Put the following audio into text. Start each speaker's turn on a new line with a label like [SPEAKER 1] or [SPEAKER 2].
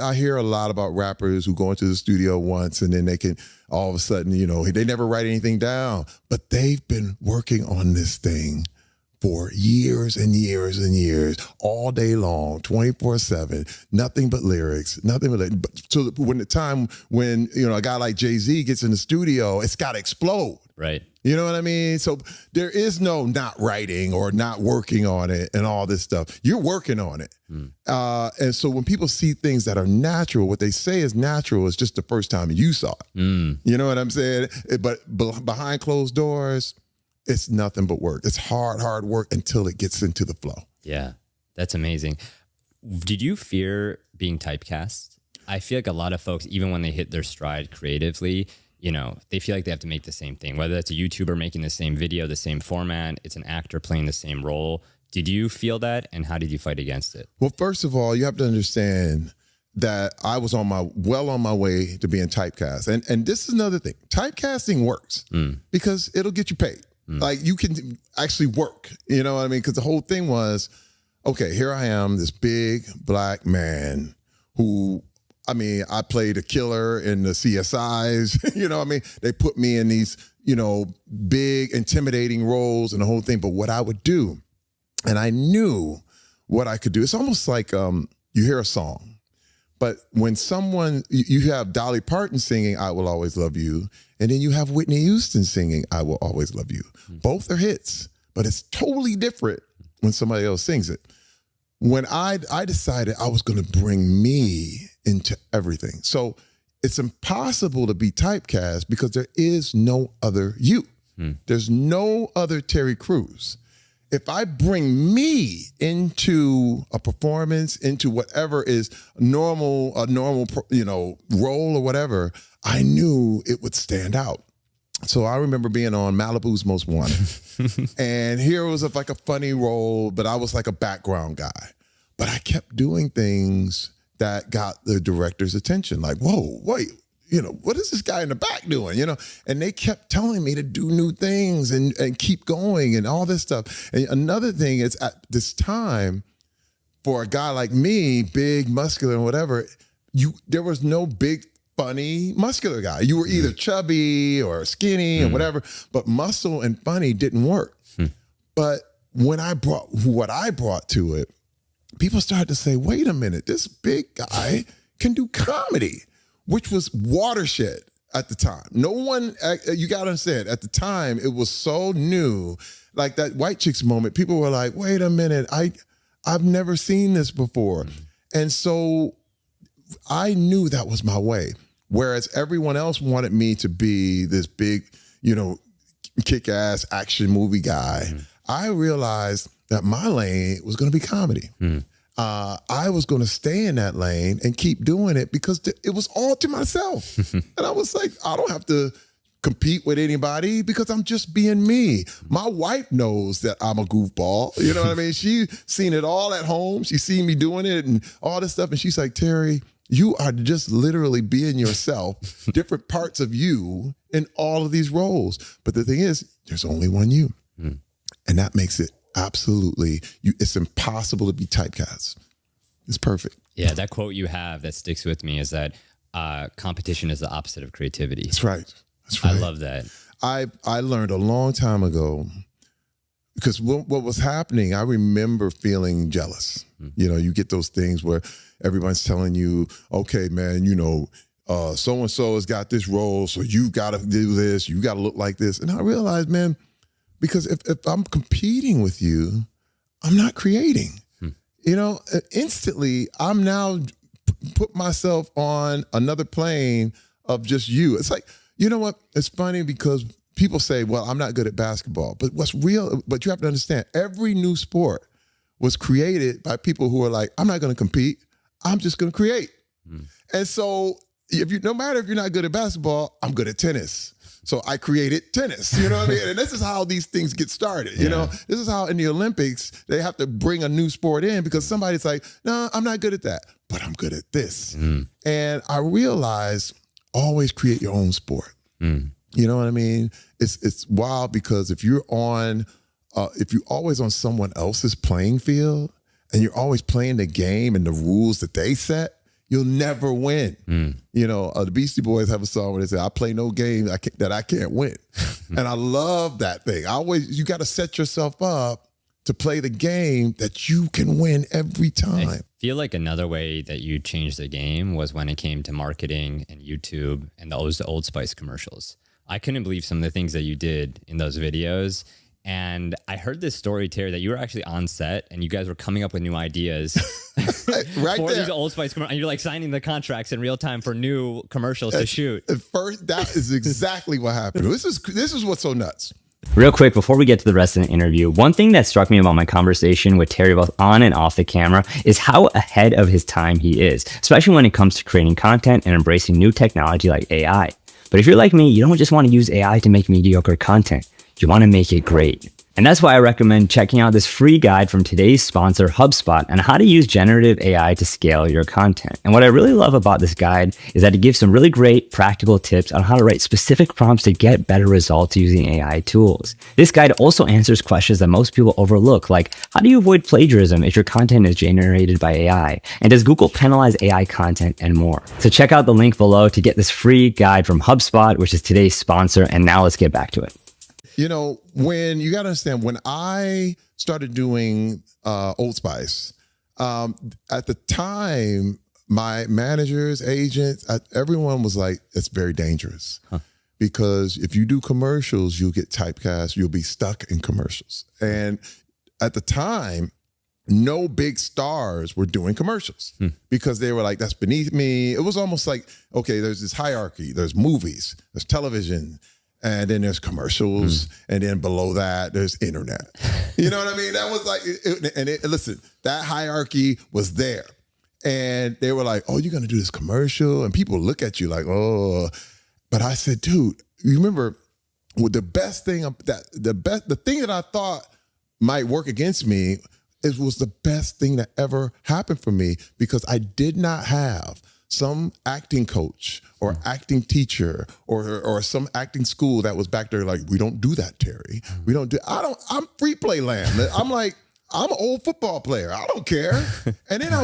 [SPEAKER 1] I hear a lot about rappers who go into the studio once and then they can all of a sudden, they never write anything down, but they've been working on this thing for years and years and years, all day long, 24/7, nothing but lyrics, nothing but lyrics. So when a guy like Jay-Z gets in the studio, it's got to explode.
[SPEAKER 2] Right.
[SPEAKER 1] You know what I mean? So there is no not writing or not working on it and all this stuff. You're working on it. And so when people see things that are natural, what they say is natural is just the first time you saw it. You know what I'm saying? But behind closed doors, it's nothing but work. It's hard work until it gets into the flow.
[SPEAKER 2] Yeah, that's amazing. Did you fear being typecast? I feel like a lot of folks, even when they hit their stride creatively, they feel like they have to make the same thing, whether that's a YouTuber making the same video, the same format, it's an actor playing the same role. Did you feel that? And how did you fight against it?
[SPEAKER 1] Well, first of all, you have to understand that I was on my way to being typecast. And this is another thing. Typecasting works because it'll get you paid. Like you can actually work, you know what I mean? Because the whole thing was, okay, here I am, this big black man who, I played a killer in the CSIs, you know what I mean? They put me in these, big intimidating roles and the whole thing. But what I would do, and I knew what I could do. It's almost like you hear a song. But when you have Dolly Parton singing, I Will Always Love You, and then you have Whitney Houston singing, I Will Always Love You. Both are hits, but it's totally different when somebody else sings it. When I decided I was going to bring me into everything. So it's impossible to be typecast because there is no other you. There's no other Terry Crews. If I bring me into a performance, into whatever is a normal, role or whatever, I knew it would stand out. So I remember being on Malibu's Most Wanted. And here was like a funny role, but I was like a background guy. But I kept doing things that got the director's attention. Like, whoa, wait, what is this guy in the back doing? And they kept telling me to do new things and keep going and all this stuff. And another thing is at this time, for a guy like me, big, muscular and whatever, there was no big, funny, muscular guy. You were either chubby or skinny or whatever, but muscle and funny didn't work. But when I brought what I brought to it, people started to say, wait a minute, this big guy can do comedy, which was watershed at the time. No one, you got to understand, at the time, it was so new, like that White Chicks moment, people were like, wait a minute, I've never seen this before. And so I knew that was my way. Whereas everyone else wanted me to be this big, kick-ass action movie guy. I realized that my lane was going to be comedy. I was going to stay in that lane and keep doing it because it was all to myself. And I was like, I don't have to compete with anybody because I'm just being me. My wife knows that I'm a goofball. You know what I mean? She's seen it all at home. She's seen me doing it and all this stuff. And she's like, Terry, you are just literally being yourself, different parts of you in all of these roles. But the thing is, there's only one you. And that makes it absolutely, it's impossible to be typecast. It's perfect.
[SPEAKER 2] Yeah, that quote you have that sticks with me is that competition is the opposite of creativity.
[SPEAKER 1] That's right. That's right.
[SPEAKER 2] I love that.
[SPEAKER 1] I learned a long time ago, because what was happening, I remember feeling jealous. You get those things where everyone's telling you, okay, man, so-and-so has got this role, so you got to do this, you got to look like this. And I realized, man, because if I'm competing with you, I'm not creating. Instantly, I'm now put myself on another plane of just you. It's like, you know what? It's funny because people say, well, I'm not good at basketball. But but you have to understand, every new sport was created by people who are like, I'm not going to compete. I'm just going to create. And so no matter if you're not good at basketball, I'm good at tennis. So I created tennis, you know what I mean? And this is how these things get started, This is how in the Olympics, they have to bring a new sport in because somebody's like, no, I'm not good at that, but I'm good at this. And I realized, always create your own sport. You know what I mean? It's wild because if you're always on someone else's playing field and you're always playing the game and the rules that they set, you'll never win. You know, the Beastie Boys have a song where they say, I play no game that I can't win. And I love that thing. You got to set yourself up to play the game that you can win every time.
[SPEAKER 2] I feel like another way that you changed the game was when it came to marketing and YouTube and those Old Spice commercials. I couldn't believe some of the things that you did in those videos. And I heard this story, Terry, that you were actually on set and you guys were coming up with new ideas
[SPEAKER 1] right
[SPEAKER 2] for
[SPEAKER 1] there.
[SPEAKER 2] these Old Spice commercials. And you're like signing the contracts in real time for new commercials to shoot.
[SPEAKER 1] At first, that is exactly what happened. This is what's so nuts.
[SPEAKER 3] Real quick, before we get to the rest of the interview, one thing that struck me about my conversation with Terry, both on and off the camera, is how ahead of his time he is, especially when it comes to creating content and embracing new technology like AI. But if you're like me, you don't just want to use AI to make mediocre content. You want to make it great. And that's why I recommend checking out this free guide from today's sponsor, HubSpot, on how to use generative AI to scale your content. And what I really love about this guide is that it gives some really great practical tips on how to write specific prompts to get better results using AI tools. This guide also answers questions that most people overlook, like how do you avoid plagiarism if your content is generated by AI? And does Google penalize AI content and more? So check out the link below to get this free guide from HubSpot, which is today's sponsor. And now let's get back to it.
[SPEAKER 1] You know, when you got to understand, when I started doing Old Spice, at the time, my managers, agents, everyone was like, it's very dangerous. Because if you do commercials, you'll get typecast, you'll be stuck in commercials. And at the time, no big stars were doing commercials because they were like, that's beneath me. It was almost like, okay, there's this hierarchy. There's movies, there's television, and then there's commercials, and then below that, there's internet. You know what I mean? That was like, listen, that hierarchy was there. And they were like, oh, you're going to do this commercial? And people look at you like, oh. But I said, dude, you remember the best thing, the thing that I thought might work against me, it was the best thing that ever happened for me because I did not have some acting coach or acting teacher or some acting school that was back there like, we don't do that, Terry. I'm free play land. I'm like, I'm an old football player. I don't care. And then I was